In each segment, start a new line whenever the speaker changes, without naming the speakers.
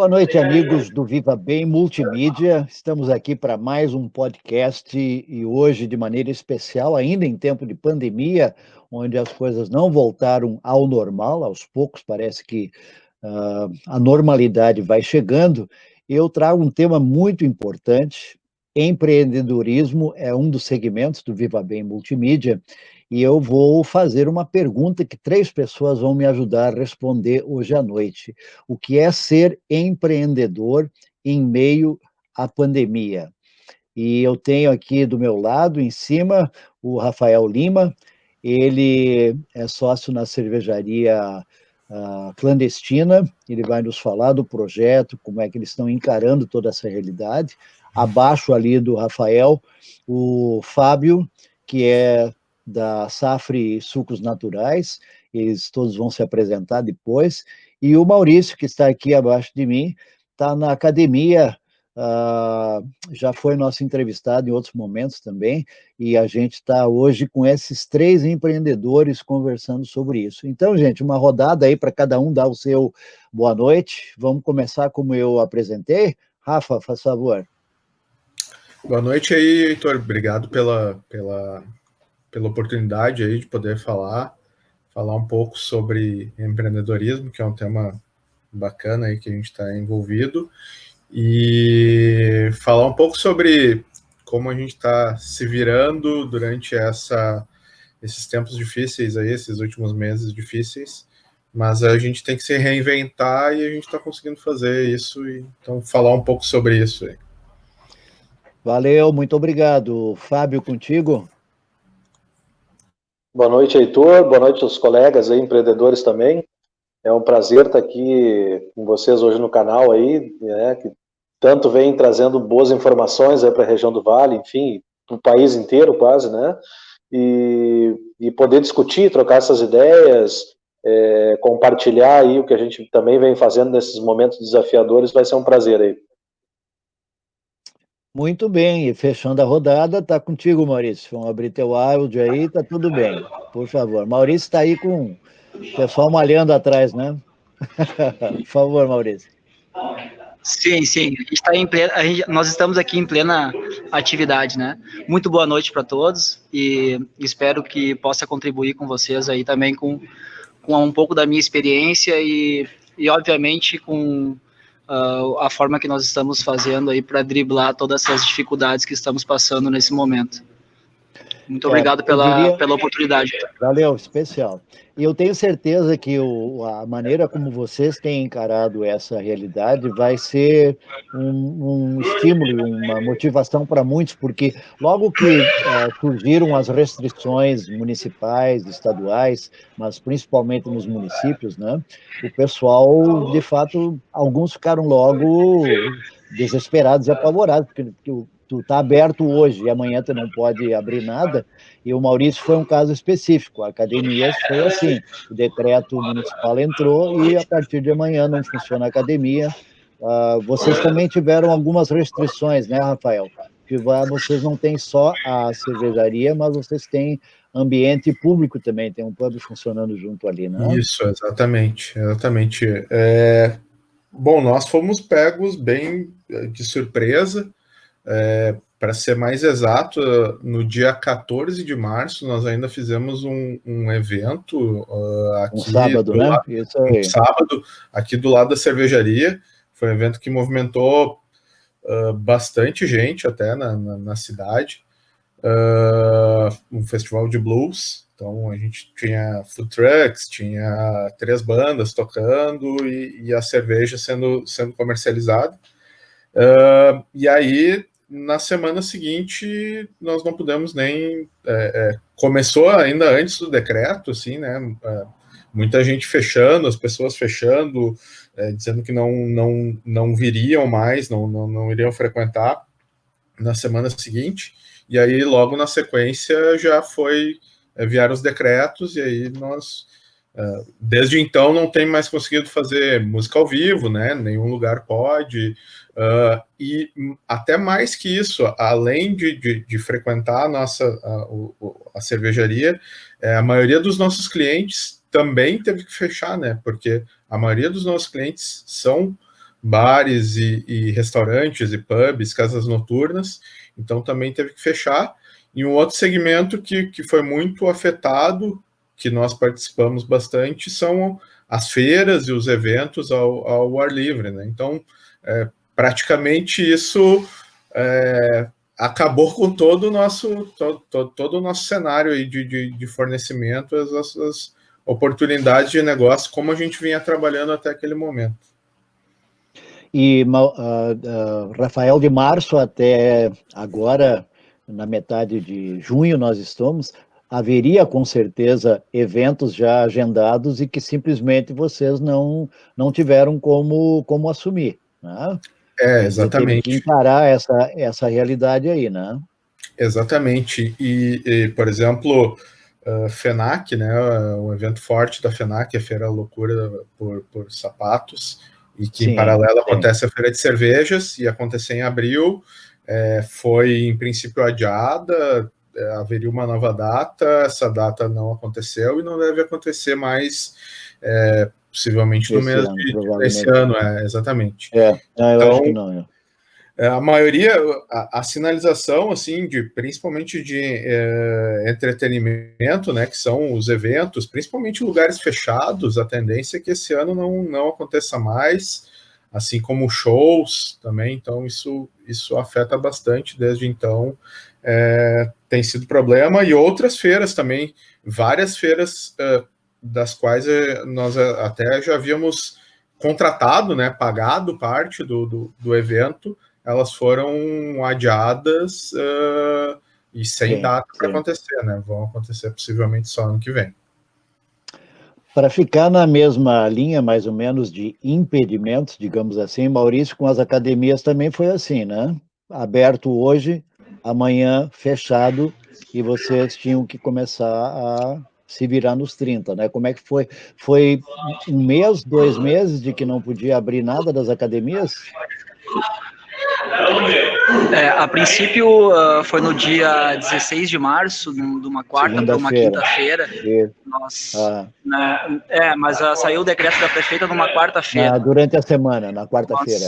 Boa noite, amigos do Viva Bem Multimídia. Estamos aqui para mais um podcast e hoje, de maneira especial, ainda em tempo de pandemia, onde as coisas não voltaram ao normal, aos poucos parece que a normalidade vai chegando. Eu trago um tema muito importante. Empreendedorismo é um dos segmentos do Viva Bem Multimídia e eu vou fazer uma pergunta que 3 pessoas vão me ajudar a responder hoje à noite. O que é ser empreendedor em meio à pandemia? E eu tenho aqui do meu lado, em cima, o Rafael Lima. Ele é sócio na cervejaria Clandestina. Ele vai nos falar do projeto, como é que eles estão encarando toda essa realidade. Abaixo ali do Rafael, o Fábio, que é da Safre Sucos Naturais. Eles todos vão se apresentar depois. E o Maurício, que está aqui abaixo de mim, está na academia. Já foi nosso entrevistado em outros momentos também, e a gente está hoje com esses 3 empreendedores conversando sobre isso. Então, gente, uma rodada aí para cada um dar o seu boa noite. Vamos começar como eu apresentei. Rafa, faz favor.
Boa noite aí, Heitor. Obrigado pela oportunidade aí de poder falar um pouco sobre empreendedorismo, que é um tema bacana aí que a gente está envolvido, e falar um pouco sobre como a gente está se virando durante esses tempos difíceis aí, esses últimos meses difíceis, mas a gente tem que se reinventar e a gente está conseguindo fazer isso, e então falar um pouco sobre isso aí.
Valeu, muito obrigado. Fábio, contigo?
Boa noite, Heitor. Boa noite aos colegas aí, empreendedores também. É um prazer estar aqui com vocês hoje no canal aí, né, que tanto vem trazendo boas informações aí para a região do Vale, enfim, para o país inteiro quase, né? E poder discutir, trocar essas ideias, compartilhar aí o que a gente também vem fazendo nesses momentos desafiadores, vai ser um prazer aí.
Muito bem, e fechando a rodada, está contigo, Maurício. Vamos abrir teu áudio aí, tá tudo bem, por favor. Maurício está aí com o pessoal malhando atrás, né? Por favor, Maurício.
Sim, nós estamos aqui em plena atividade, né? Muito boa noite para todos e espero que possa contribuir com vocês aí também com um pouco da minha experiência e obviamente com a forma que nós estamos fazendo aí para driblar todas essas dificuldades que estamos passando nesse momento. Muito obrigado pela oportunidade.
Valeu, especial. E eu tenho certeza que a maneira como vocês têm encarado essa realidade vai ser um estímulo, uma motivação para muitos, porque logo que surgiram as restrições municipais, estaduais, mas principalmente nos municípios, né, o pessoal, de fato, alguns ficaram logo desesperados e apavorados, porque tu está aberto hoje e amanhã tu não pode abrir nada. E o Maurício foi um caso específico. A academias foi assim: o decreto municipal entrou e a partir de amanhã não funciona a academia. Vocês também tiveram algumas restrições, né, Rafael? Que vocês não têm só a cervejaria, mas vocês têm ambiente público também, tem um pub funcionando junto ali, né?
Isso, exatamente. Bom, nós fomos pegos bem de surpresa. Para ser mais exato, no dia 14 de março, nós ainda fizemos um evento aqui.
Um sábado, né?
Isso aí. Um sábado, aqui do lado da cervejaria. Foi um evento que movimentou bastante gente até na cidade. Um festival de blues. Então, a gente tinha food trucks, tinha 3 bandas tocando e a cerveja sendo comercializada. E aí, na semana seguinte, nós não pudemos nem... começou ainda antes do decreto, assim, né? Muita gente fechando, as pessoas fechando, dizendo que não viriam mais, não iriam frequentar na semana seguinte. E aí, logo na sequência, já vieram os decretos, e aí nós... desde então não tem mais conseguido fazer música ao vivo, né? Nenhum lugar pode. E até mais que isso, além de frequentar a cervejaria, a maioria dos nossos clientes também teve que fechar, né? Porque a maioria dos nossos clientes são bares e restaurantes e pubs, casas noturnas, então também teve que fechar. E um outro segmento que foi muito afetado, que nós participamos bastante, são as feiras e os eventos ao ar livre, né? Então, praticamente isso acabou com todo o nosso cenário aí de fornecimento, as oportunidades de negócio, como a gente vinha trabalhando até aquele momento.
E, Rafael, de março até agora, na metade de junho nós estamos, haveria com certeza eventos já agendados e que simplesmente vocês não tiveram como assumir, né? Quer dizer, teve que encarar essa realidade aí, né?
Exatamente. Por exemplo, FENAC, né, um evento forte da FENAC, a Feira Loucura por Sapatos, e que em paralelo acontece a Feira de Cervejas, e acontecer em abril, foi em princípio adiada, haveria uma nova data, essa data não aconteceu e não deve acontecer mais, possivelmente no mês desse ano, exatamente.
Eu acho que não.
A maioria, a sinalização, assim, principalmente de entretenimento, né, que são os eventos, principalmente lugares fechados, a tendência é que esse ano não aconteça mais, assim como shows também, então isso afeta bastante desde então, tem sido problema, e outras feiras também, várias feiras das quais nós até já havíamos contratado, né, pagado parte do evento, elas foram adiadas e sem data para acontecer, né? Vão acontecer possivelmente só ano que vem.
Para ficar na mesma linha, mais ou menos, de impedimentos, digamos assim, Maurício, com as academias também foi assim, né? Aberto hoje, amanhã fechado, e vocês tinham que começar a se virar nos 30, né? Como é que foi? Foi 1 mês, 2 meses de que não podia abrir nada das academias?
A princípio foi no dia 16 de março, de uma quarta para uma quinta-feira. Mas saiu o decreto da prefeita numa quarta-feira.
Durante a semana, na quarta-feira.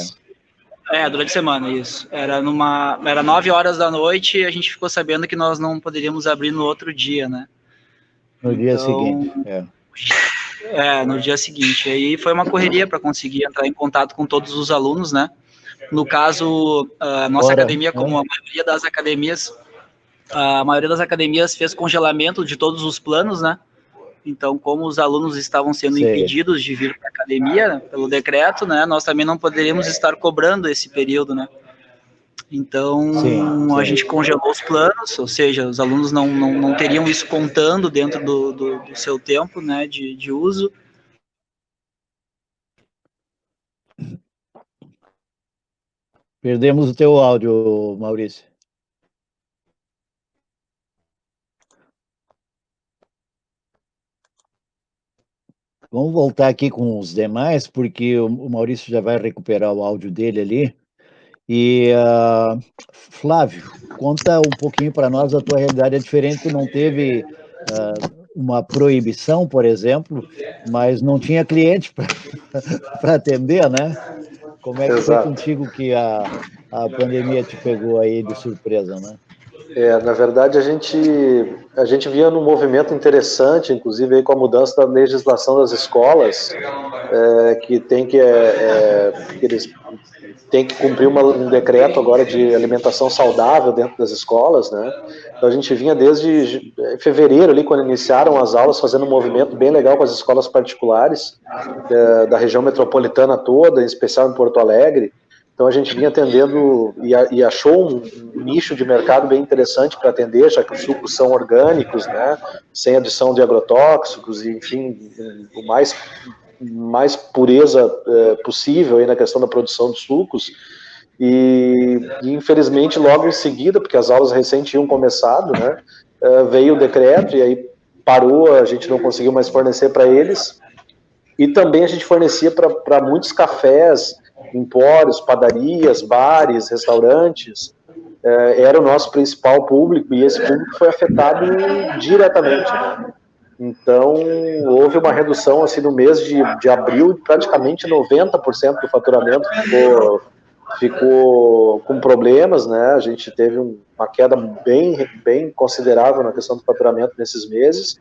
Durante a semana, isso. Era 9 horas da noite e a gente ficou sabendo que nós não poderíamos abrir no outro dia, né?
No dia seguinte,
no dia seguinte. Aí foi uma correria para conseguir entrar em contato com todos os alunos, né? No caso, a nossa academia, como a maioria das academias fez congelamento de todos os planos, né? Então, como os alunos estavam sendo impedidos de vir para a academia pelo decreto, né? Nós também não poderíamos estar cobrando esse período, né? Então, a gente congelou os planos, ou seja, os alunos não teriam isso contando dentro do seu tempo, né, de uso.
Perdemos o teu áudio, Maurício. Vamos voltar aqui com os demais, porque o Maurício já vai recuperar o áudio dele ali. E, Flávio, conta um pouquinho para nós, a tua realidade é diferente, tu não teve uma proibição, por exemplo, mas não tinha cliente para atender, né? Como é que foi contigo que a pandemia te pegou aí de surpresa, né?
Na verdade, a gente via num movimento interessante, inclusive aí com a mudança da legislação das escolas, que tem que eles têm que cumprir um decreto agora de alimentação saudável dentro das escolas, né? Então a gente vinha desde fevereiro ali, quando iniciaram as aulas, fazendo um movimento bem legal com as escolas particulares da região metropolitana toda, em especial em Porto Alegre. Então a gente vinha atendendo e achou um nicho de mercado bem interessante para atender, já que os sucos são orgânicos, né, sem adição de agrotóxicos, e, enfim, o mais pureza possível aí na questão da produção de sucos. E infelizmente logo em seguida, porque as aulas recém tinham começado, né, veio o decreto e aí parou, a gente não conseguiu mais fornecer para eles. E também a gente fornecia para muitos cafés, empórios, padarias, bares, restaurantes, era o nosso principal público, e esse público foi afetado diretamente, né? Então, houve uma redução assim, no mês de abril, praticamente 90% do faturamento ficou com problemas, né? A gente teve uma queda bem considerável na questão do faturamento nesses meses.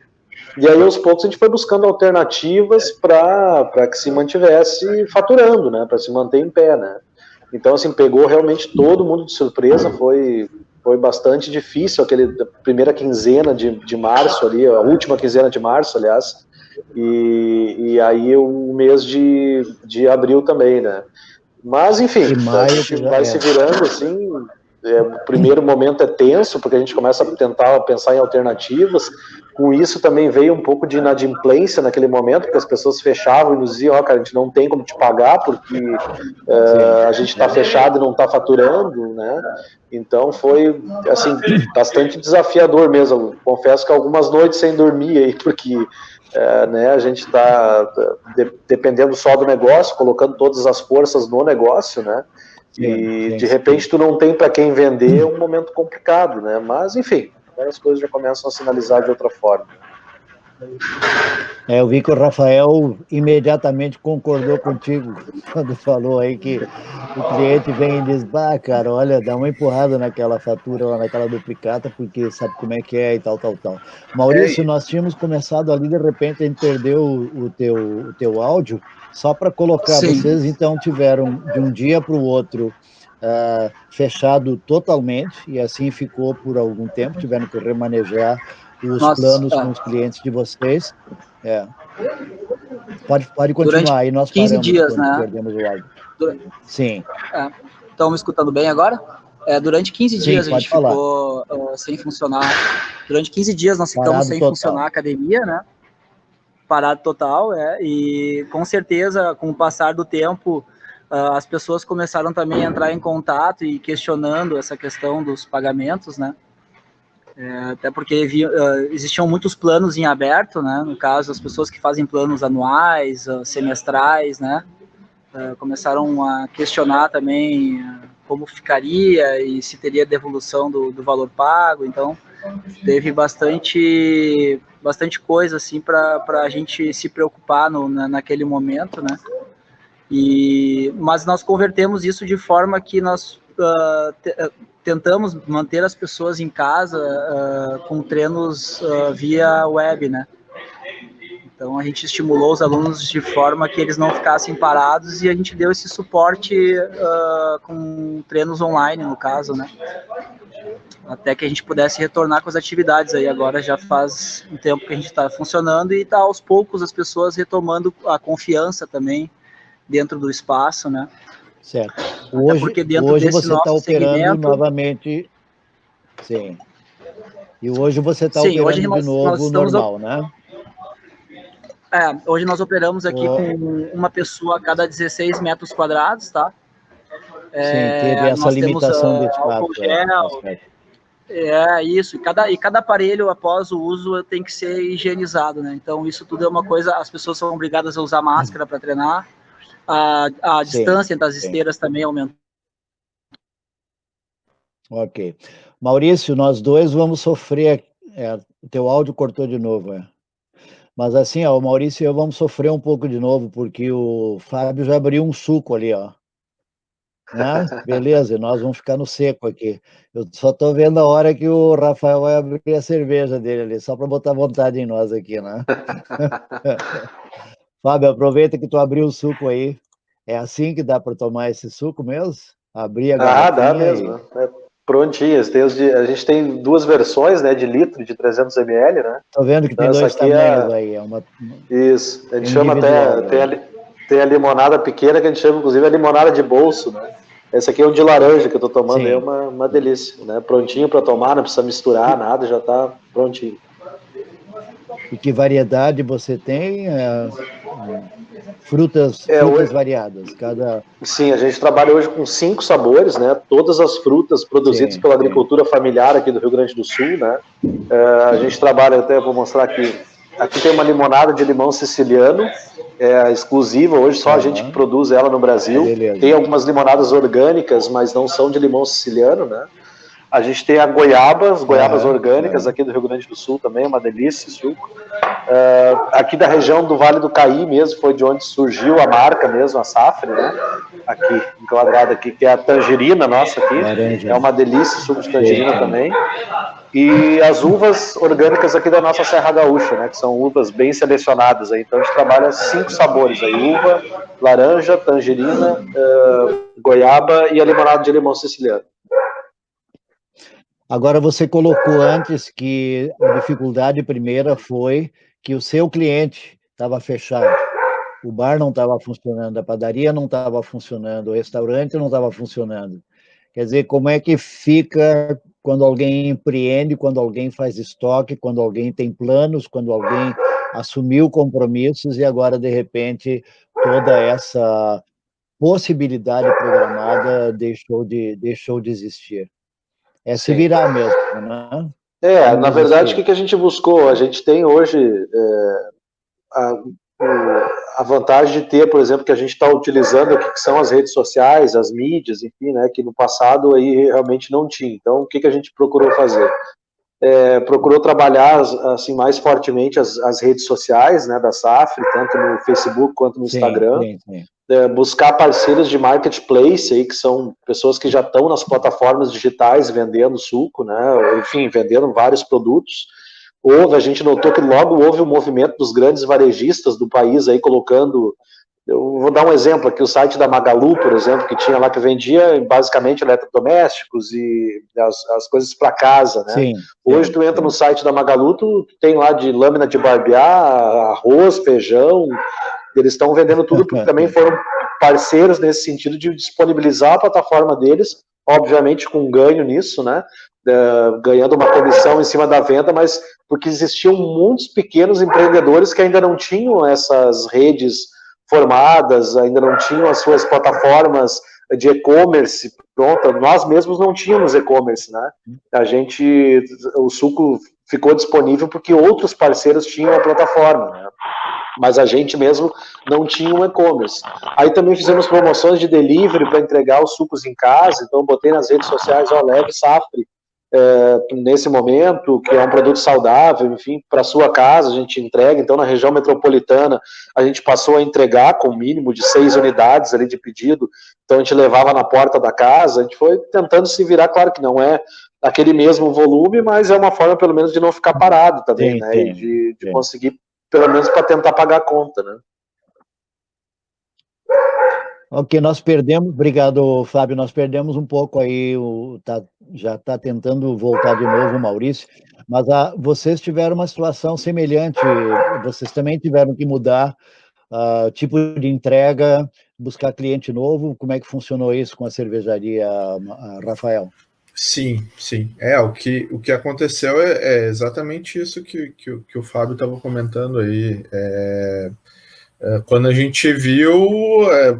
E aí, aos poucos, a gente foi buscando alternativas para que se mantivesse faturando, né? Para se manter em pé, né? Então, assim, pegou realmente todo mundo de surpresa, foi bastante difícil aquele primeira quinzena de março ali, a última quinzena de março, aliás, e aí o mês de abril também, né? Mas, enfim, a gente vai se virando, assim, o primeiro momento é tenso, porque a gente começa a tentar pensar em alternativas. Com isso também veio um pouco de inadimplência naquele momento, porque as pessoas fechavam e nos diziam, cara, a gente não tem como te pagar, porque a gente está fechado e não está faturando, né? Então foi, assim, bastante desafiador mesmo. Confesso que algumas noites sem dormir aí, porque né, a gente está dependendo só do negócio, colocando todas as forças no negócio, né? E de repente tu não tem para quem vender, é um momento complicado, né? Mas enfim, agora as coisas já começam a sinalizar de outra forma.
Eu vi que o Rafael imediatamente concordou contigo quando falou aí que o cliente vem e diz, cara, olha, dá uma empurrada naquela fatura lá, naquela duplicata, porque sabe como é que é e tal. Maurício, nós tínhamos começado ali, de repente a gente perdeu o teu áudio, só para colocar,
Sim.
Vocês então tiveram de um dia para o outro fechado totalmente, e assim ficou por algum tempo, tiveram que remanejar os planos com os clientes de vocês. Pode continuar,
durante
aí nós
15
paramos
dias,
quando
né?
perdemos o áudio. Sim.
Estão me escutando bem agora? Durante 15 dias a gente ficou sem funcionar. Durante 15 dias nós ficamos sem funcionar a academia, né? Parado total, e com certeza, com o passar do tempo, as pessoas começaram também a entrar em contato e questionando essa questão dos pagamentos, né? Até porque existiam muitos planos em aberto, né? No caso, as pessoas que fazem planos anuais, semestrais, né? Começaram a questionar também como ficaria e se teria devolução do valor pago. Então, teve bastante coisa assim para a gente se preocupar naquele momento, né? Mas nós convertemos isso de forma que nós tentamos manter as pessoas em casa com treinos via web, né? Então a gente estimulou os alunos de forma que eles não ficassem parados e a gente deu esse suporte com treinos online, no caso, né? Até que a gente pudesse retornar com as atividades. Aí agora já faz um tempo que a gente está funcionando e está aos poucos as pessoas retomando a confiança também dentro do espaço, né?
Certo.
Hoje
você está operando novamente. Sim. E hoje você está operando de novo normal, né?
Hoje nós operamos aqui com uma pessoa a cada 16 metros quadrados, tá?
Sim, teve essa limitação de espaço.
Isso. E cada aparelho, após o uso, tem que ser higienizado, né? Então, isso tudo é uma coisa... As pessoas são obrigadas a usar máscara para treinar. A distância entre as esteiras também aumentou.
Ok. Maurício, nós dois vamos sofrer... o teu áudio cortou de novo, Mas assim, o Maurício e eu vamos sofrer um pouco de novo, porque o Fábio já abriu um suco ali, Né? Beleza, nós vamos ficar no seco aqui. Eu só estou vendo a hora que o Rafael vai abrir a cerveja dele ali, só para botar vontade em nós aqui, né? Fábio, aproveita que tu abriu o suco aí. É assim que dá para tomar esse suco mesmo? Abrir a garrafinha
dá mesmo. Prontinhas. A gente tem duas versões, né, de litro, de 300 ml, né?
Tô vendo que tem dois tamanhos aí.
Isso. A gente chama até... Tem a limonada pequena, que a gente chama, inclusive, a limonada de bolso, né? Essa aqui é o de laranja que eu tô tomando, é uma delícia, né? Prontinho para tomar, não precisa misturar nada, já tá prontinho.
E que variedade você tem? Frutas variadas.
Sim, a gente trabalha hoje com 5 sabores, né? Todas as frutas produzidas pela agricultura familiar aqui do Rio Grande do Sul, né? A gente trabalha, até vou mostrar aqui. Aqui tem uma limonada de limão siciliano, exclusiva, hoje só a gente que produz ela no Brasil. Tem algumas limonadas orgânicas, mas não são de limão siciliano, né? A gente tem a goiabas orgânicas aqui do Rio Grande do Sul também, uma delícia esse suco. Aqui da região do Vale do Caí mesmo, foi de onde surgiu a marca mesmo, a Safre, né? Aqui, enquadrada aqui, que é a tangerina nossa aqui.
Laranja.
É uma delícia, suco de tangerina também. E as uvas orgânicas aqui da nossa Serra Gaúcha, né? Que são uvas bem selecionadas aí. Então a gente trabalha 5 sabores aí: uva, laranja, tangerina, goiaba e a limonada de limão siciliano.
Agora, você colocou antes que a dificuldade primeira foi que o seu cliente estava fechado. O bar não estava funcionando, a padaria não estava funcionando, o restaurante não estava funcionando. Quer dizer, como é que fica quando alguém empreende, quando alguém faz estoque, quando alguém tem planos, quando alguém assumiu compromissos e agora, de repente, toda essa possibilidade programada deixou de existir? É se virar mesmo, né?
Na verdade, o que a gente buscou? A gente tem hoje a vantagem de ter, por exemplo, que a gente está utilizando aqui, que são as redes sociais, as mídias, enfim, né, que no passado aí realmente não tinha. Então, o que a gente procurou fazer? Procurou trabalhar assim mais fortemente as redes sociais, né, da Safre, tanto no Facebook quanto no Instagram.
Sim.
Buscar parceiros de marketplace aí, que são pessoas que já estão nas plataformas digitais vendendo suco, né, enfim, vendendo vários produtos. A gente notou que logo houve um movimento dos grandes varejistas do país aí colocando. Eu vou dar um exemplo aqui, o site da Magalu, por exemplo, que tinha lá, que vendia basicamente eletrodomésticos e as coisas para casa, né? Hoje tu entra no site da Magalu, tu tem lá de lâmina de barbear, arroz, feijão, eles estão vendendo tudo, porque também foram parceiros nesse sentido de disponibilizar a plataforma deles, obviamente com ganho nisso, né? Ganhando uma comissão em cima da venda, mas porque existiam muitos pequenos empreendedores que ainda não tinham essas redes formadas, ainda não tinham as suas plataformas de e-commerce pronta. Nós mesmos não tínhamos e-commerce, né? O suco ficou disponível porque outros parceiros tinham a plataforma, né? Mas a gente mesmo não tinha um e-commerce. Aí também fizemos promoções de delivery para entregar os sucos em casa, então botei nas redes sociais, leve Safre, nesse momento, que é um produto saudável, enfim, para sua casa, a gente entrega. Então, na região metropolitana, a gente passou a entregar com o mínimo de 6 unidades ali de pedido, então a gente levava na porta da casa, a gente foi tentando se virar, claro que não é aquele mesmo volume, mas é uma forma, pelo menos, de não ficar parado também, né, e de conseguir, pelo menos, para tentar pagar a conta, né.
Ok, nós perdemos, obrigado, Fábio, nós perdemos um pouco aí, já está tentando voltar de novo o Maurício, mas vocês tiveram uma situação semelhante, vocês também tiveram que mudar tipo de entrega, buscar cliente novo, como é que funcionou isso com a cervejaria, Rafael?
Sim. O que aconteceu é exatamente isso que o Fábio estava comentando aí. Quando a gente viu,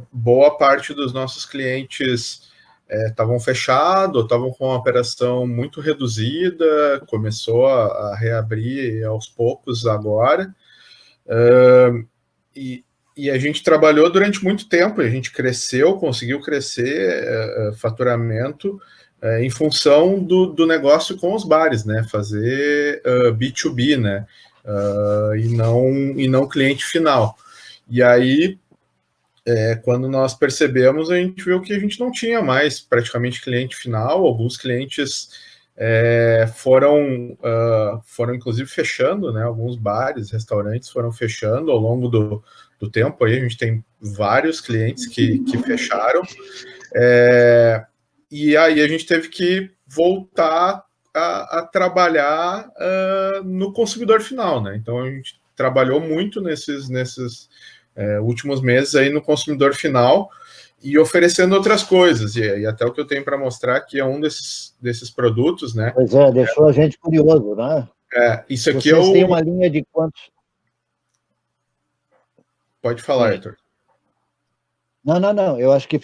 boa parte dos nossos clientes estavam fechados, estavam com uma operação muito reduzida, começou a reabrir aos poucos agora, e a gente trabalhou durante muito tempo, a gente conseguiu crescer faturamento em função do negócio com os bares, né, fazer B2B, né, e não cliente final. E aí, quando nós percebemos, a gente viu que a gente não tinha mais praticamente cliente final, alguns clientes foram inclusive fechando, né, alguns bares, restaurantes foram fechando ao longo do tempo, aí a gente tem vários clientes que fecharam, e aí a gente teve que voltar a trabalhar no consumidor final, né, então a gente trabalhou muito nesses últimos meses aí no consumidor final e oferecendo outras coisas, e até o que eu tenho para mostrar que é um desses produtos, né?
Pois deixou a gente curioso, né?
Isso aqui
vocês têm uma linha de quantos?
Pode falar, Arthur.
Não, eu acho que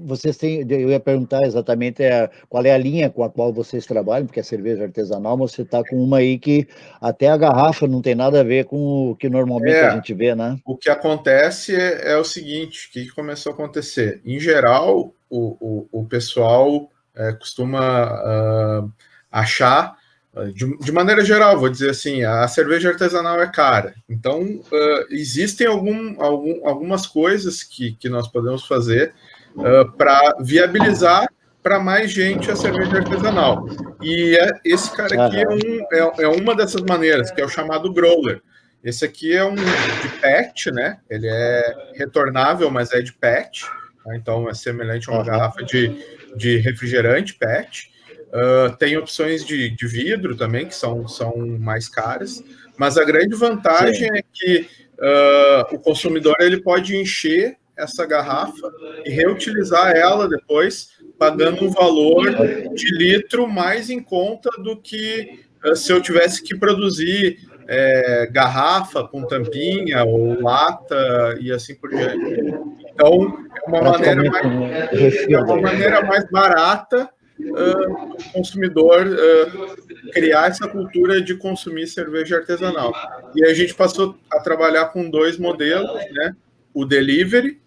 vocês têm, eu ia perguntar exatamente qual é a linha com a qual vocês trabalham, porque é cerveja artesanal, mas você está com uma aí que até a garrafa não tem nada a ver com o que normalmente a gente vê, né?
O que acontece é o seguinte, o que começou a acontecer? Em geral, o pessoal costuma achar, de maneira geral, vou dizer assim, a cerveja artesanal é cara. Então, existem algumas coisas que nós podemos fazer para viabilizar para mais gente a cerveja artesanal. E esse cara aqui é uma dessas maneiras, que é o chamado growler. Esse aqui é um de PET, né? Ele é retornável, mas é de PET. Tá? Então, é semelhante a uma garrafa de refrigerante PET. Tem opções de vidro também, que são mais caras. Mas a grande vantagem é que o consumidor ele pode encher essa garrafa e reutilizar ela depois, pagando um valor de litro mais em conta do que se eu tivesse que produzir garrafa com tampinha ou lata e assim por diante. Então, é uma maneira mais barata do consumidor criar essa cultura de consumir cerveja artesanal. E a gente passou a trabalhar com 2 modelos, né? O delivery,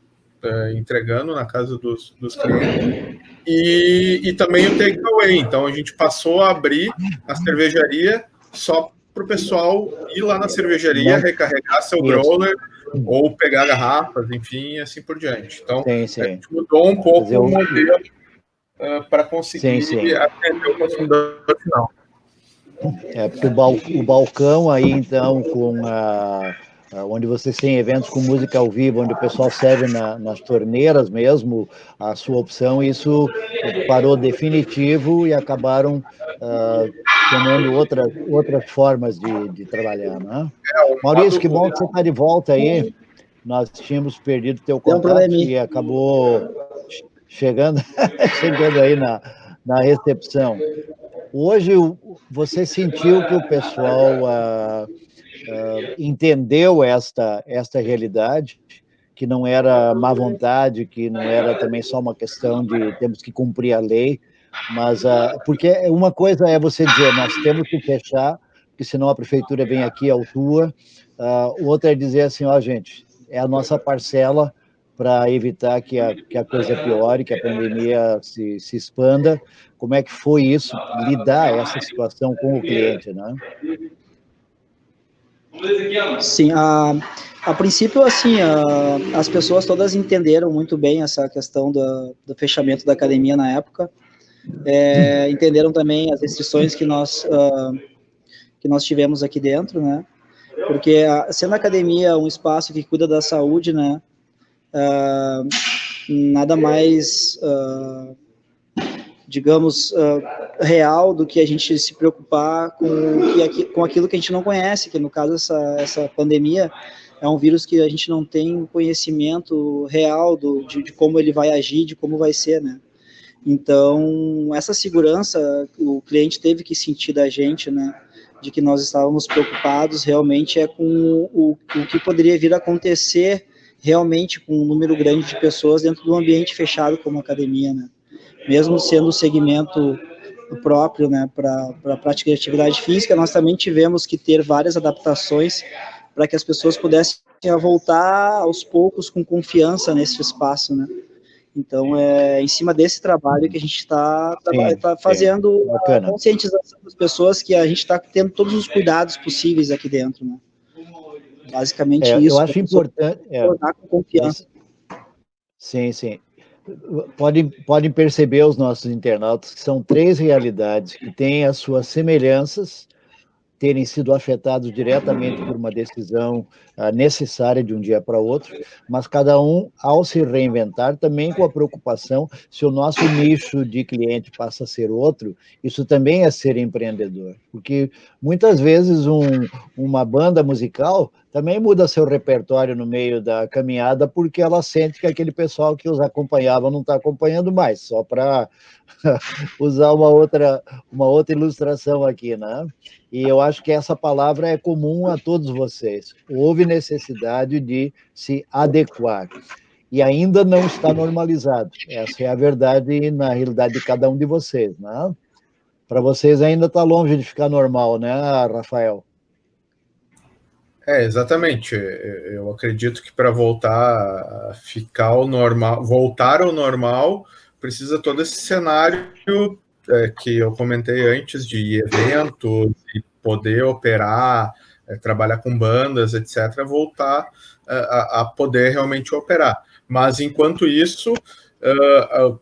entregando na casa dos clientes, e também o takeaway. Então, a gente passou a abrir a cervejaria só para o pessoal ir lá na cervejaria, recarregar seu growler, ou pegar garrafas, enfim, e assim por diante. Então, a gente mudou um pouco o modelo para conseguir atender o consumidor final.
Porque o balcão aí, então, com onde vocês têm eventos com música ao vivo, onde o pessoal serve nas torneiras mesmo, a sua opção, isso parou definitivo e acabaram tomando outras formas de trabalhar, né? Maurício, que bom que você está de volta aí. Nós tínhamos perdido teu contato e acabou chegando aí na recepção. Hoje, você sentiu que o pessoal entendeu esta realidade, que não era má vontade, que não era também só uma questão de temos que cumprir a lei, mas porque uma coisa é você dizer, nós temos que fechar, porque senão a prefeitura vem aqui, autua, outra é dizer assim, gente, é a nossa parcela para evitar que a coisa piore, que a pandemia se expanda. Como é que foi isso, lidar essa situação com o cliente, né?
Sim, a princípio, assim, as pessoas todas entenderam muito bem essa questão do fechamento da academia na época, entenderam também as restrições que nós tivemos aqui dentro, né? Porque sendo a academia um espaço que cuida da saúde, né? Nada mais, digamos, real do que a gente se preocupar com aquilo que a gente não conhece, que no caso essa pandemia é um vírus que a gente não tem conhecimento real de como ele vai agir, de como vai ser, né? Então, essa segurança o cliente teve que sentir da gente, né? De que nós estávamos preocupados realmente com o que poderia vir a acontecer realmente com um número grande de pessoas dentro de um ambiente fechado como a academia, né? Mesmo sendo o segmento próprio, né, para a prática de atividade física, nós também tivemos que ter várias adaptações para que as pessoas pudessem voltar aos poucos com confiança nesse espaço, né? Então, em cima desse trabalho que a gente está fazendo a conscientização das pessoas que a gente está tendo todos os cuidados possíveis aqui dentro, né? Basicamente isso.
Eu acho importante.
Com confiança.
Sim. Podem perceber os nossos internautas que são 3 realidades que têm as suas semelhanças, terem sido afetados diretamente por uma decisão necessária de um dia para outro, mas cada um, ao se reinventar, também com a preocupação, se o nosso nicho de cliente passa a ser outro, isso também é ser empreendedor, porque muitas vezes uma banda musical também muda seu repertório no meio da caminhada, porque ela sente que aquele pessoal que os acompanhava não está acompanhando mais, só para usar uma outra ilustração aqui, né? E eu acho que essa palavra é comum a todos vocês. Houve necessidade de se adequar. E ainda não está normalizado. Essa é a verdade na realidade de cada um de vocês, né? Para vocês ainda está longe de ficar normal, né, Rafael?
Exatamente. Eu acredito que para voltar a ficar ao normal, voltar ao normal, precisa todo esse cenário que eu comentei antes, de eventos, de poder operar, trabalhar com bandas, etc., voltar a poder realmente operar. Mas, enquanto isso,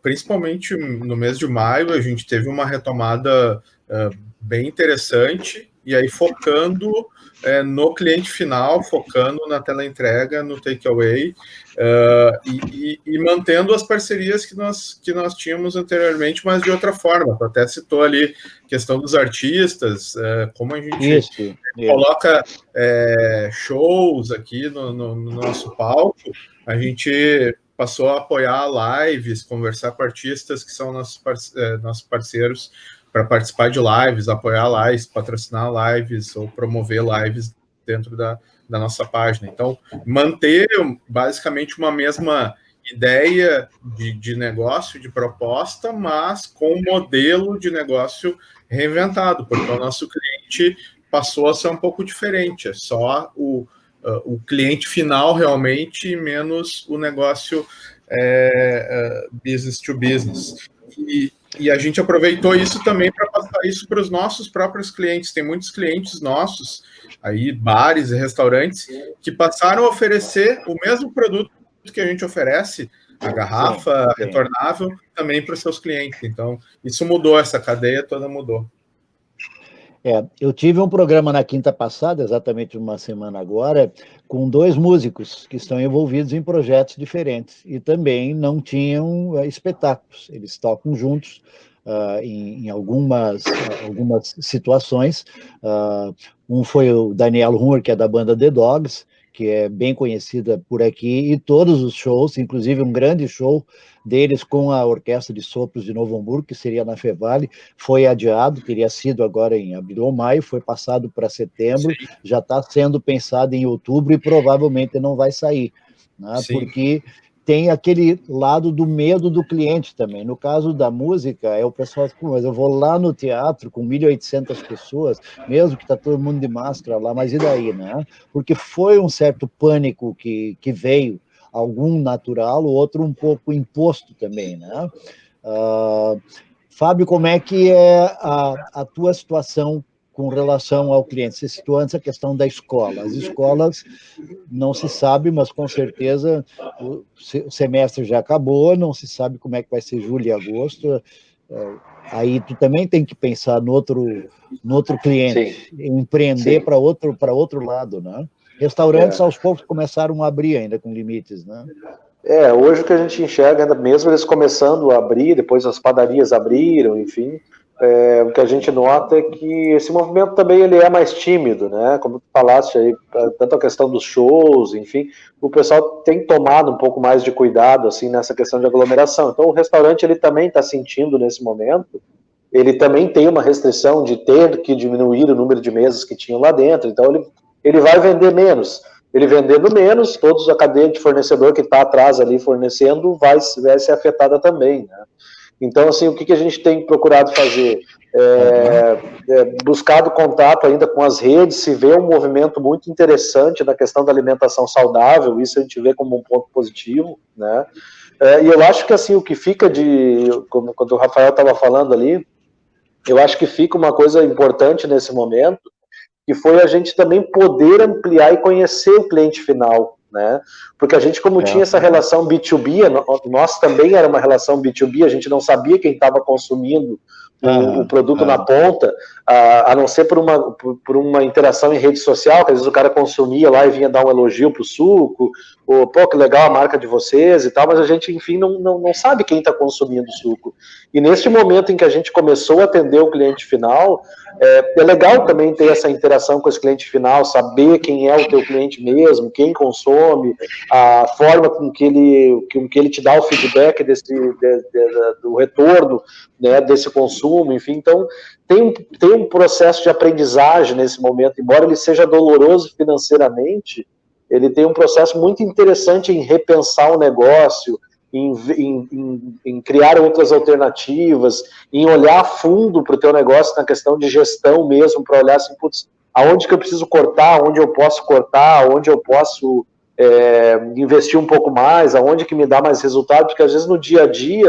principalmente no mês de maio, a gente teve uma retomada bem interessante, e aí focando no cliente final, focando na teleentrega, no takeaway, e mantendo as parcerias que nós tínhamos anteriormente, mas de outra forma. Tu até citou ali a questão dos artistas, como a gente coloca shows aqui no nosso palco, a gente passou a apoiar lives, conversar com artistas que são nossos parceiros para participar de lives, apoiar lives, patrocinar lives ou promover lives dentro da nossa página. Então, manter basicamente uma mesma ideia de negócio, de proposta, mas com um modelo de negócio reinventado, porque o nosso cliente passou a ser um pouco diferente, é só o cliente final realmente, menos o negócio business to business. E a gente aproveitou isso também para passar isso para os nossos próprios clientes. Tem muitos clientes nossos, aí bares e restaurantes, que passaram a oferecer o mesmo produto que a gente oferece, a garrafa retornável, também para os seus clientes. Então, isso mudou, essa cadeia toda mudou.
Eu tive um programa na quinta passada, exatamente uma semana agora, com 2 músicos que estão envolvidos em projetos diferentes e também não tinham espetáculos. Eles tocam juntos em algumas situações. Um foi o Daniel Hummer, que é da banda The Dogs, que é bem conhecida por aqui, e todos os shows, inclusive um grande show deles com a Orquestra de Sopros de Novo Hamburgo, que seria na Fevale, foi adiado, teria sido agora em abril ou maio, foi passado para setembro, já está sendo pensado em outubro e provavelmente não vai sair, né? Porque tem aquele lado do medo do cliente também. No caso da música, o pessoal diz, mas eu vou lá no teatro com 1.800 pessoas, mesmo que está todo mundo de máscara lá, mas e daí, né? Porque foi um certo pânico que veio, algum natural, o outro um pouco imposto também, né? Fábio, como é que é a tua situação com relação ao cliente? Você citou antes a questão da escola. As escolas, não se sabe, mas com certeza o semestre já acabou, não se sabe como é que vai ser julho e agosto. Aí tu também tem que pensar no outro cliente, empreender para outro lado, né? Restaurantes, aos poucos, começaram a abrir ainda com limites, né?
Hoje o que a gente enxerga, ainda mesmo eles começando a abrir, depois as padarias abriram, enfim, o que a gente nota é que esse movimento também ele é mais tímido, né? Como tu falaste aí, tanto a questão dos shows, enfim, o pessoal tem tomado um pouco mais de cuidado, assim, nessa questão de aglomeração. Então o restaurante ele também está sentindo nesse momento, ele também tem uma restrição de ter que diminuir o número de mesas que tinham lá dentro, então ele vai vender menos. Ele vendendo menos, toda a cadeia de fornecedor que está atrás ali fornecendo vai ser afetada também, né? Então, assim, o que a gente tem procurado fazer? Buscado contato ainda com as redes, se vê um movimento muito interessante na questão da alimentação saudável, isso a gente vê como um ponto positivo, né? E eu acho que, assim, o que fica como quando o Rafael estava falando ali, eu acho que fica uma coisa importante nesse momento, que foi a gente também poder ampliar e conhecer o cliente final, né? Porque a gente, como tinha essa relação B2B, nós também era uma relação B2B, a gente não sabia quem estava consumindo o produto na ponta, a não ser por uma interação em rede social, que às vezes o cara consumia lá e vinha dar um elogio pro suco, ou, pô, que legal a marca de vocês e tal, mas a gente, enfim, não sabe quem está consumindo o suco. E neste momento em que a gente começou a atender o cliente final, é legal também ter essa interação com esse cliente final, saber quem é o teu cliente mesmo, quem consome, a forma com que ele te dá o feedback do retorno, né, desse consumo, enfim. Então, tem um processo de aprendizagem nesse momento, embora ele seja doloroso financeiramente, ele tem um processo muito interessante em repensar o negócio, em criar outras alternativas, em olhar a fundo para o teu negócio na questão de gestão mesmo, para olhar assim, putz, aonde que eu preciso cortar, aonde eu posso cortar, aonde eu posso investir um pouco mais, aonde que me dá mais resultado, porque às vezes no dia a dia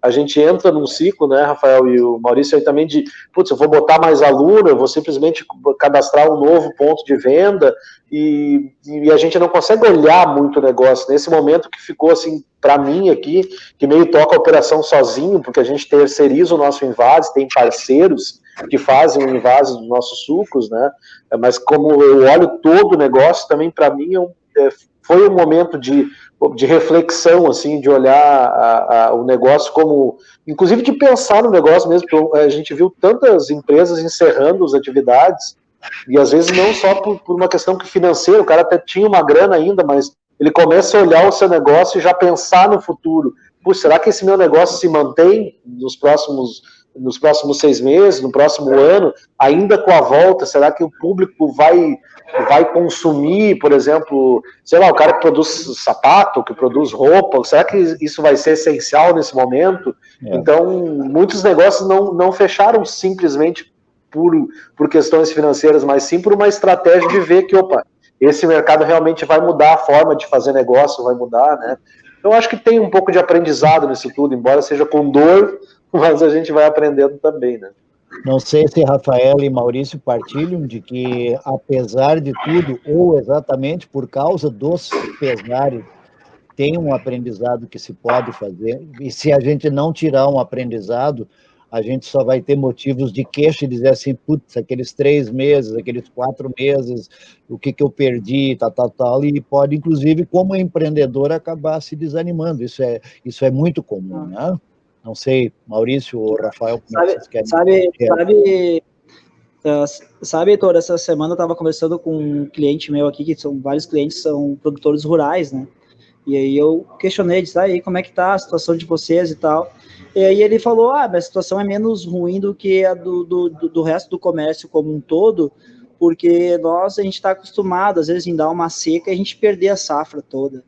a gente entra num ciclo, né, Rafael e o Maurício aí também, de, putz, eu vou botar mais aluno, eu vou simplesmente cadastrar um novo ponto de venda, e a gente não consegue olhar muito o negócio. Nesse momento que ficou, assim, para mim aqui, que meio toca a operação sozinho, porque a gente terceiriza o nosso invase, tem parceiros que fazem o invase dos nossos sucos, né, mas como eu olho todo o negócio, também para mim foi um momento de reflexão, assim, de olhar o negócio como, inclusive de pensar no negócio mesmo, porque a gente viu tantas empresas encerrando as atividades, e às vezes não só por uma questão financeira, o cara até tinha uma grana ainda, mas ele começa a olhar o seu negócio e já pensar no futuro. Puxa, será que esse meu negócio se mantém nos próximos 6 meses, no próximo ano, ainda com a volta? Será que o público vai consumir, por exemplo, sei lá, o cara que produz sapato, que produz roupa, será que isso vai ser essencial nesse momento? Então, muitos negócios não fecharam simplesmente por questões financeiras, mas sim por uma estratégia de ver que, opa, esse mercado realmente vai mudar, a forma de fazer negócio vai mudar, né? Então, acho que tem um pouco de aprendizado nisso tudo, embora seja com dor, mas a gente vai aprendendo também, né?
Não sei se Rafael e Maurício partilham de que, apesar de tudo, ou exatamente por causa dos pesares, tem um aprendizado que se pode fazer, e se a gente não tirar um aprendizado, a gente só vai ter motivos de queixa e dizer assim, putz, aqueles 3 meses, aqueles 4 meses, o que eu perdi, tal, e pode, inclusive, como empreendedor, acabar se desanimando. Isso é muito comum, né? Não sei, Maurício ou Rafael, como vocês querem?
Sabe, Heitor, essa semana eu estava conversando com um cliente meu aqui, que são vários clientes, são produtores rurais, né? E aí eu questionei, disse, aí, como é que tá a situação de vocês e tal? E aí ele falou, a situação é menos ruim do que a do resto do comércio como um todo, porque a gente está acostumado, às vezes, em dar uma seca e a gente perder a safra toda,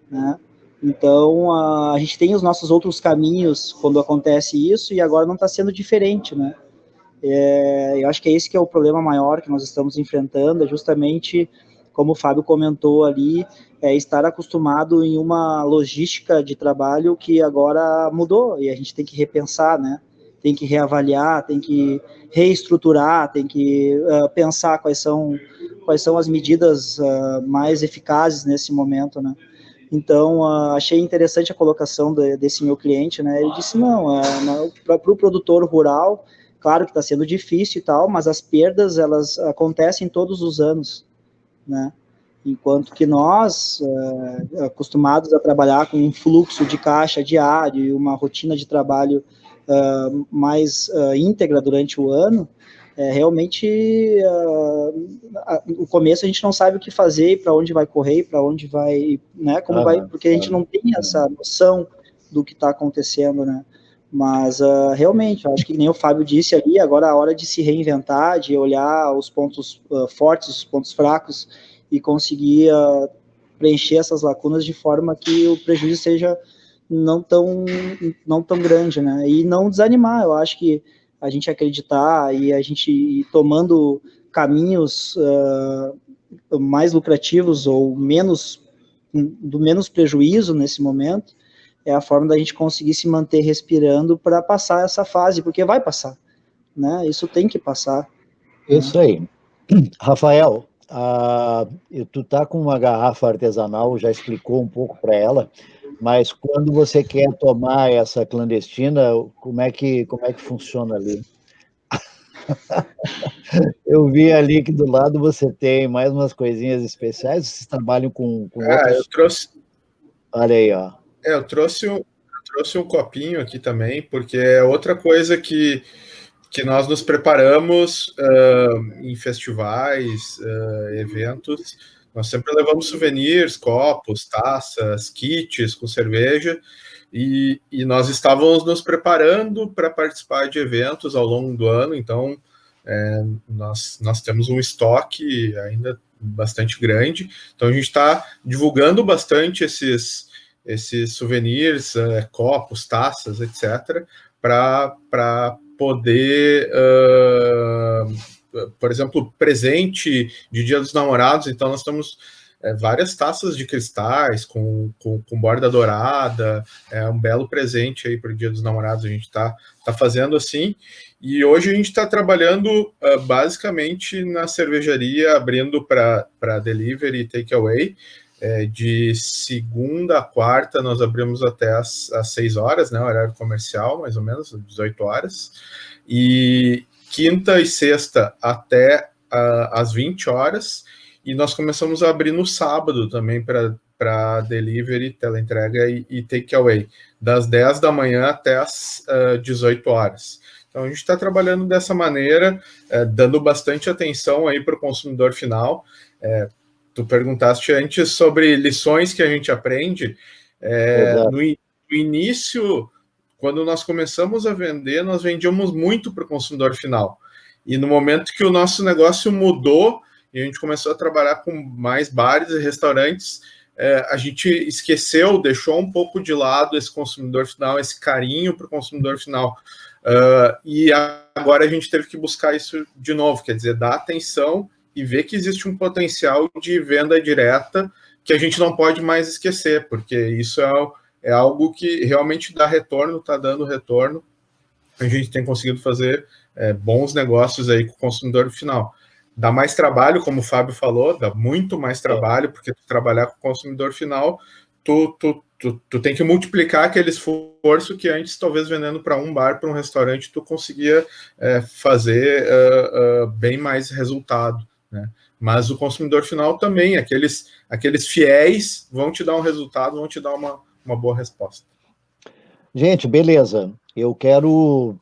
né? Então, a gente tem os nossos outros caminhos quando acontece isso, e agora não está sendo diferente, né? Eu acho que é esse que é o problema maior que nós estamos enfrentando, é justamente, como o Fábio comentou ali, estar acostumado em uma logística de trabalho que agora mudou, e a gente tem que repensar, né? Tem que reavaliar, tem que reestruturar, tem que pensar quais são as medidas mais eficazes nesse momento, né? Então, achei interessante a colocação desse meu cliente, né? Ele disse, para o produtor rural, claro que está sendo difícil e tal, mas as perdas, elas acontecem todos os anos, né? Enquanto que nós, acostumados a trabalhar com um fluxo de caixa diário e uma rotina de trabalho mais íntegra durante o ano, realmente, no começo a gente não sabe o que fazer, para onde vai correr, para onde vai, né, como vai, porque a gente não tem essa noção do que está acontecendo, né? Mas, realmente, eu acho que nem o Fábio disse ali, agora é a hora de se reinventar, de olhar os pontos fortes, os pontos fracos, e conseguir preencher essas lacunas de forma que o prejuízo seja não tão grande, né? E não desanimar, eu acho que a gente acreditar e a gente ir tomando caminhos mais lucrativos ou do menos prejuízo nesse momento, é a forma da gente conseguir se manter respirando para passar essa fase, porque vai passar, né? Isso tem que passar.
Isso aí. Rafael, tu tá com uma garrafa artesanal, já explicou um pouco para ela, mas quando você quer tomar essa clandestina, como é que funciona ali? Eu vi ali que do lado você tem mais umas coisinhas especiais, vocês trabalham com outros...
Eu trouxe...
Olha aí, ó.
Eu trouxe um copinho aqui também, porque é outra coisa que nós nos preparamos em festivais, eventos. Nós sempre levamos souvenirs, copos, taças, kits com cerveja, e nós estávamos nos preparando para participar de eventos ao longo do ano, então nós temos um estoque ainda bastante grande, então a gente está divulgando bastante esses souvenirs, copos, taças, etc., para poder, por exemplo, presente de Dia dos Namorados. Então nós estamos várias taças de cristais com borda dourada, um belo presente aí para o Dia dos Namorados. A gente está fazendo assim, e hoje a gente está trabalhando basicamente na cervejaria, abrindo para delivery e takeaway. De segunda a quarta nós abrimos até às 6 horas, né, horário comercial, mais ou menos, 18 horas, e quinta e sexta até às 20 horas, e nós começamos a abrir no sábado também para delivery, teleentrega e takeaway, das 10 da manhã até às 18 horas. Então a gente está trabalhando dessa maneira, dando bastante atenção aí para o consumidor final. Tu perguntaste antes sobre lições que a gente aprende. No início, quando nós começamos a vender, nós vendíamos muito para o consumidor final. E no momento que o nosso negócio mudou e a gente começou a trabalhar com mais bares e restaurantes, a gente esqueceu, deixou um pouco de lado esse consumidor final, esse carinho para o consumidor final. E agora a gente teve que buscar isso de novo, quer dizer, dar atenção e ver que existe um potencial de venda direta que a gente não pode mais esquecer, porque isso é algo que realmente dá retorno, está dando retorno. A gente tem conseguido fazer bons negócios aí com o consumidor final. Dá mais trabalho, como o Fábio falou, dá muito mais trabalho, porque tu trabalhar com o consumidor final, tu tem que multiplicar aquele esforço que antes, talvez vendendo para um bar, para um restaurante, tu conseguia fazer bem mais resultado, né? Mas o consumidor final também, aqueles fiéis vão te dar um resultado, vão te dar uma boa resposta.
Gente, beleza. Eu quero,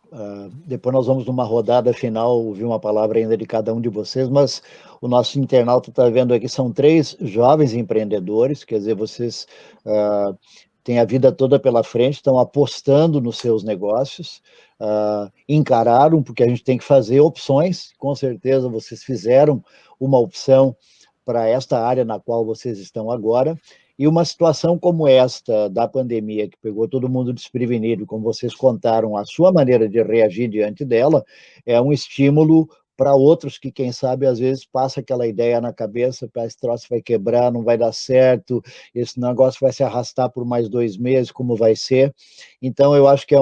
depois nós vamos numa rodada final, ouvir uma palavra ainda de cada um de vocês, mas o nosso internauta está vendo aqui, são 3 jovens empreendedores, quer dizer, vocês têm a vida toda pela frente, estão apostando nos seus negócios, encararam, porque a gente tem que fazer opções, com certeza vocês fizeram uma opção para esta área na qual vocês estão agora. E uma situação como esta da pandemia, que pegou todo mundo desprevenido, como vocês contaram, a sua maneira de reagir diante dela, é um estímulo para outros que, quem sabe, às vezes passa aquela ideia na cabeça, esse troço vai quebrar, não vai dar certo, esse negócio vai se arrastar por mais 2 meses, como vai ser? Então, eu acho que é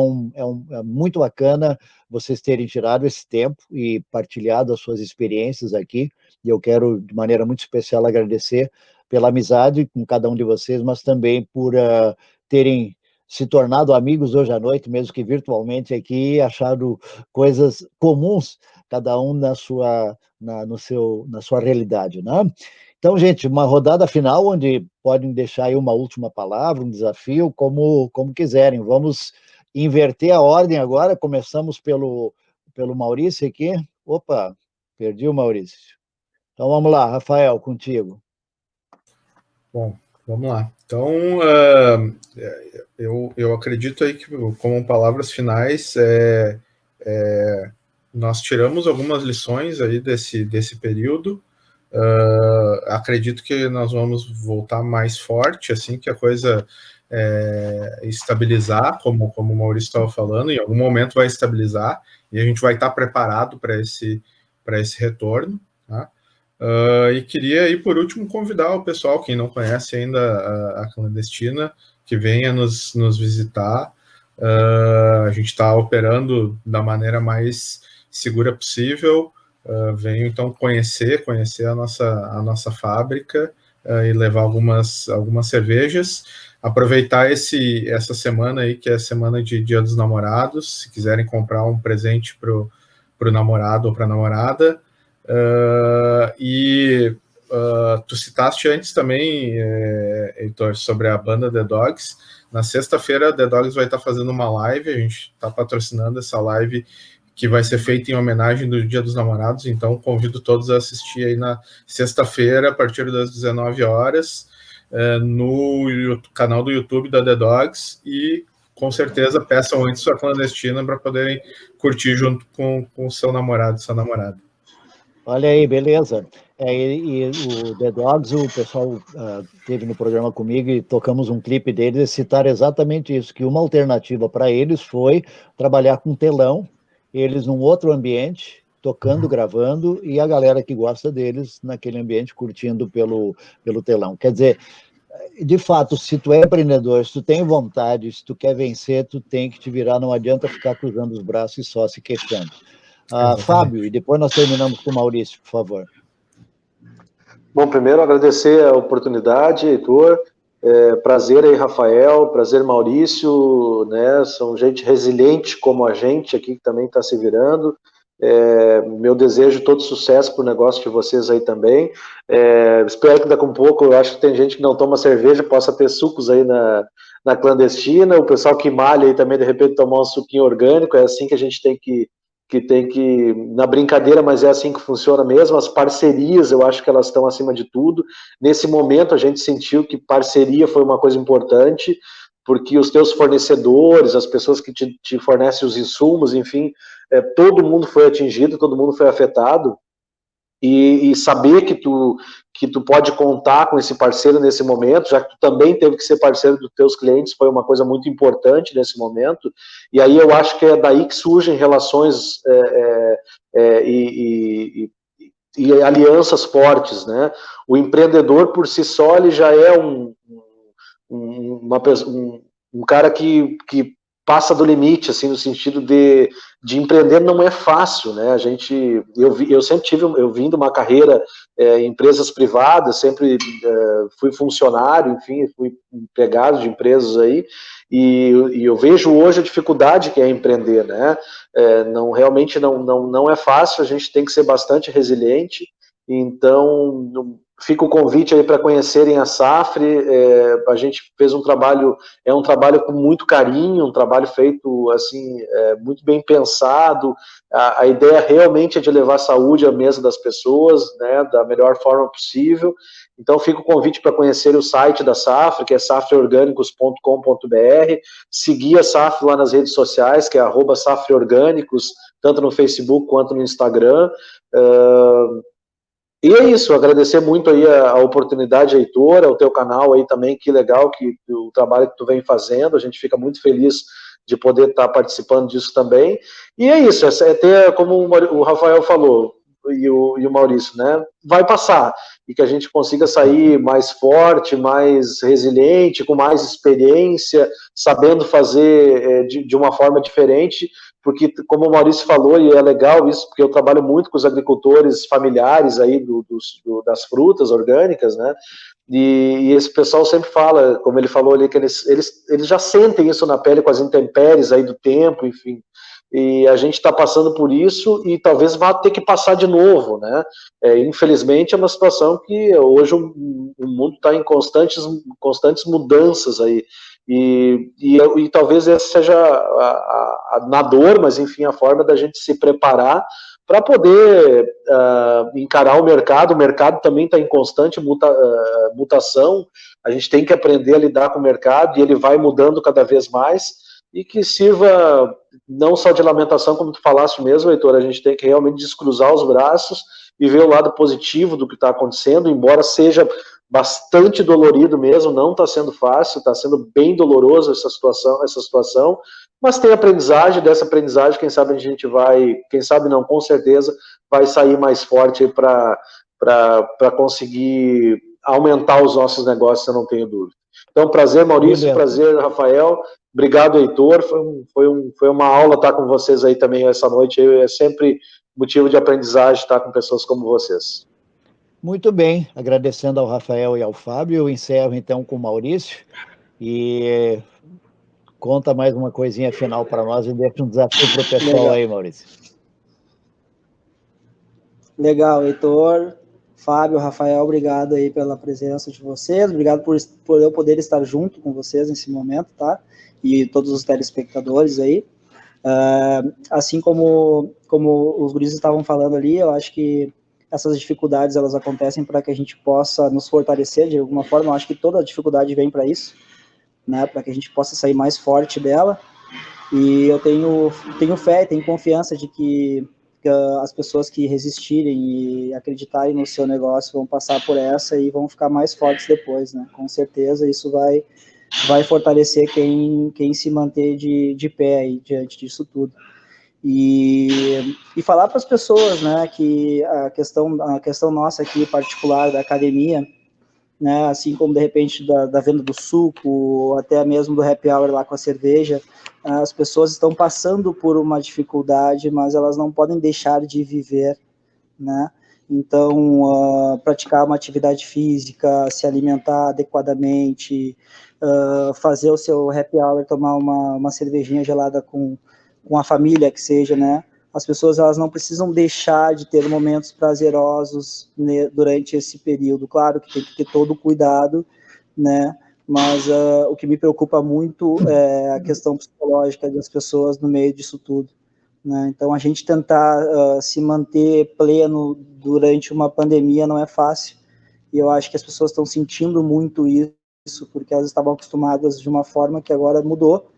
muito bacana vocês terem tirado esse tempo e partilhado as suas experiências aqui, e eu quero, de maneira muito especial, agradecer pela amizade com cada um de vocês, mas também por terem se tornado amigos hoje à noite, mesmo que virtualmente aqui, achado coisas comuns, cada um na sua realidade, né? Então, gente, uma rodada final, onde podem deixar aí uma última palavra, um desafio, como quiserem. Vamos inverter a ordem agora, começamos pelo Maurício aqui. Opa, perdi o Maurício. Então, vamos lá, Rafael, contigo.
Bom, vamos lá. Então, eu acredito aí que, como palavras finais, nós tiramos algumas lições aí desse período. Acredito que nós vamos voltar mais forte, assim que a coisa estabilizar, como o Maurício estava falando, em algum momento vai estabilizar, e a gente vai estar preparado para esse retorno, tá? E queria aí, por último, convidar o pessoal, quem não conhece ainda a Clandestina, que venha nos visitar. A gente está operando da maneira mais segura possível. Venho, então, conhecer a nossa fábrica e levar algumas cervejas. Aproveitar essa semana aí, que é a semana de Dia dos Namorados, se quiserem comprar um presente para o namorado ou para a namorada. Tu citaste antes também, Heitor, sobre a banda The Dogs. Na sexta-feira, The Dogs vai estar fazendo uma live, a gente está patrocinando essa live, que vai ser feita em homenagem do Dia dos Namorados, então convido todos a assistir aí na sexta-feira, a partir das 19 horas, no canal do YouTube da The Dogs, e com certeza peçam antes sua Clandestina para poderem curtir junto com o seu namorado, sua namorada.
Olha aí, beleza. E o The Dogs, o pessoal teve no programa comigo e tocamos um clipe deles e citaram exatamente isso, que uma alternativa para eles foi trabalhar com telão, eles num outro ambiente, tocando, gravando, e a galera que gosta deles naquele ambiente curtindo pelo telão. Quer dizer, de fato, se tu é empreendedor, se tu tem vontade, se tu quer vencer, tu tem que te virar, não adianta ficar cruzando os braços e só se queixando. Fábio, e depois nós terminamos com o Maurício, por favor.
Bom, primeiro agradecer a oportunidade, Heitor. Prazer aí, Rafael, prazer, Maurício, né? São gente resiliente como a gente aqui que também está se virando. Meu desejo todo sucesso para o negócio de vocês aí também. Espero que daqui a um pouco, eu acho que tem gente que não toma cerveja, possa ter sucos aí na clandestina, o pessoal que malha aí também de repente tomar um suquinho orgânico, é assim que a gente tem que na brincadeira, mas é assim que funciona mesmo. As parcerias, eu acho que elas estão acima de tudo. Nesse momento a gente sentiu que parceria foi uma coisa importante, porque os teus fornecedores, as pessoas que te fornecem os insumos, enfim, todo mundo foi atingido, todo mundo foi afetado, e saber que tu pode contar com esse parceiro nesse momento, já que tu também teve que ser parceiro dos teus clientes, foi uma coisa muito importante nesse momento, e aí eu acho que é daí que surgem relações e alianças fortes, né? O empreendedor por si só, ele já é um cara que passa do limite, assim, no sentido de empreender não é fácil, né? Eu sempre eu vim de uma carreira em empresas privadas, sempre fui funcionário, enfim, fui empregado de empresas aí, e eu vejo hoje a dificuldade que é empreender, né? Realmente não é fácil, a gente tem que ser bastante resiliente. Então, fica o convite aí para conhecerem a Safre. A gente fez um trabalho com muito carinho, um trabalho feito assim, muito bem pensado. A ideia realmente é de levar saúde à mesa das pessoas, né, da melhor forma possível. Então fica o convite para conhecer o site da Safre, que é safreorgânicos.com.br, seguir a Safre lá nas redes sociais, que é @safreorgânicos, tanto no Facebook quanto no Instagram. E é isso, agradecer muito aí a oportunidade, Heitor, ao teu canal aí também, que legal que o trabalho que tu vem fazendo, a gente fica muito feliz de poder estar participando disso também. E é isso, é ter, como o Rafael falou, e o Maurício, né, vai passar, e que a gente consiga sair mais forte, mais resiliente, com mais experiência, sabendo fazer de uma forma diferente, porque, como o Maurício falou, e é legal isso, porque eu trabalho muito com os agricultores familiares aí das frutas orgânicas, né, e esse pessoal sempre fala, como ele falou ali, que eles já sentem isso na pele com as intempéries aí do tempo, enfim, e a gente está passando por isso e talvez vá ter que passar de novo, né? Infelizmente é uma situação que hoje o mundo está em constantes mudanças aí, e talvez essa seja na dor, mas enfim, a forma da gente se preparar para poder encarar o mercado também está em constante mutação, a gente tem que aprender a lidar com o mercado e ele vai mudando cada vez mais, e que sirva não só de lamentação, como tu falaste mesmo, Heitor, a gente tem que realmente descruzar os braços e ver o lado positivo do que está acontecendo, embora seja bastante dolorido mesmo, não está sendo fácil, está sendo bem doloroso essa situação, mas tem aprendizagem, dessa aprendizagem, quem sabe a gente vai, quem sabe não, com certeza, vai sair mais forte para conseguir aumentar os nossos negócios, eu não tenho dúvida. Então, prazer, Maurício, prazer, Rafael. Obrigado, Heitor. Foi uma aula estar com vocês aí também essa noite. É sempre motivo de aprendizagem estar com pessoas como vocês.
Muito bem. Agradecendo ao Rafael e ao Fábio, eu encerro então com o Maurício e conta mais uma coisinha final para nós e deixa um desafio para o pessoal. Legal. Aí, Maurício.
Legal, Heitor, Fábio, Rafael, obrigado aí pela presença de vocês, obrigado por eu poder estar junto com vocês nesse momento, tá? E todos os telespectadores aí. Assim como os guris estavam falando ali, eu acho que essas dificuldades, elas acontecem para que a gente possa nos fortalecer de alguma forma. Eu acho que toda dificuldade vem para isso, né? Para que a gente possa sair mais forte dela. E eu tenho fé, tenho confiança de que as pessoas que resistirem e acreditarem no seu negócio vão passar por essa e vão ficar mais fortes depois, né? Com certeza isso vai fortalecer quem se manter de pé aí diante disso tudo. E falar para as pessoas, né, que a questão nossa aqui, particular da academia, né, assim como de repente da venda do suco, ou até mesmo do happy hour lá com a cerveja, as pessoas estão passando por uma dificuldade, mas elas não podem deixar de viver, né? Então, praticar uma atividade física, se alimentar adequadamente, fazer o seu happy hour, tomar uma cervejinha gelada com a família, que seja, né? As pessoas, elas não precisam deixar de ter momentos prazerosos, né, durante esse período. Claro que tem que ter todo o cuidado, né? Mas o que me preocupa muito é a questão psicológica das pessoas no meio disso tudo, né? Então, a gente tentar se manter pleno durante uma pandemia não é fácil, e eu acho que as pessoas estão sentindo muito isso, porque elas estavam acostumadas de uma forma que agora mudou,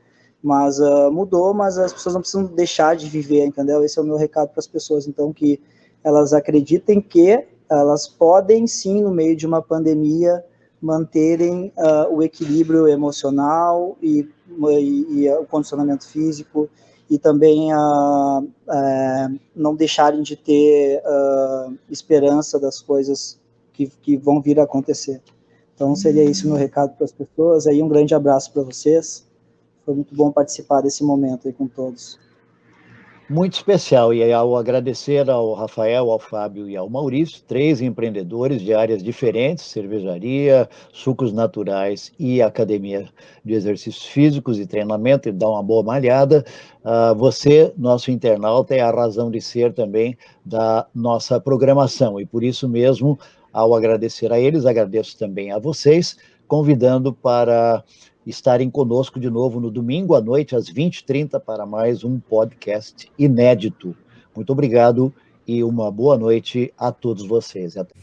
mas as pessoas não precisam deixar de viver, entendeu? Esse é o meu recado para as pessoas, então, que elas acreditem que elas podem, sim, no meio de uma pandemia, manterem o equilíbrio emocional e o condicionamento físico, e também não deixarem de ter esperança das coisas que vão vir a acontecer. Então, seria isso o meu recado para as pessoas. Aí, um grande abraço para vocês. Foi muito bom participar desse momento aí com todos.
Muito especial, e ao agradecer ao Rafael, ao Fábio e ao Maurício, 3 empreendedores de áreas diferentes, cervejaria, sucos naturais e academia de exercícios físicos e treinamento, e dá uma boa malhada. Você, nosso internauta, é a razão de ser também da nossa programação, e por isso mesmo, ao agradecer a eles, agradeço também a vocês, convidando para estarem conosco de novo no domingo à noite, às 20h30, para mais um podcast inédito. Muito obrigado e uma boa noite a todos vocês. Até.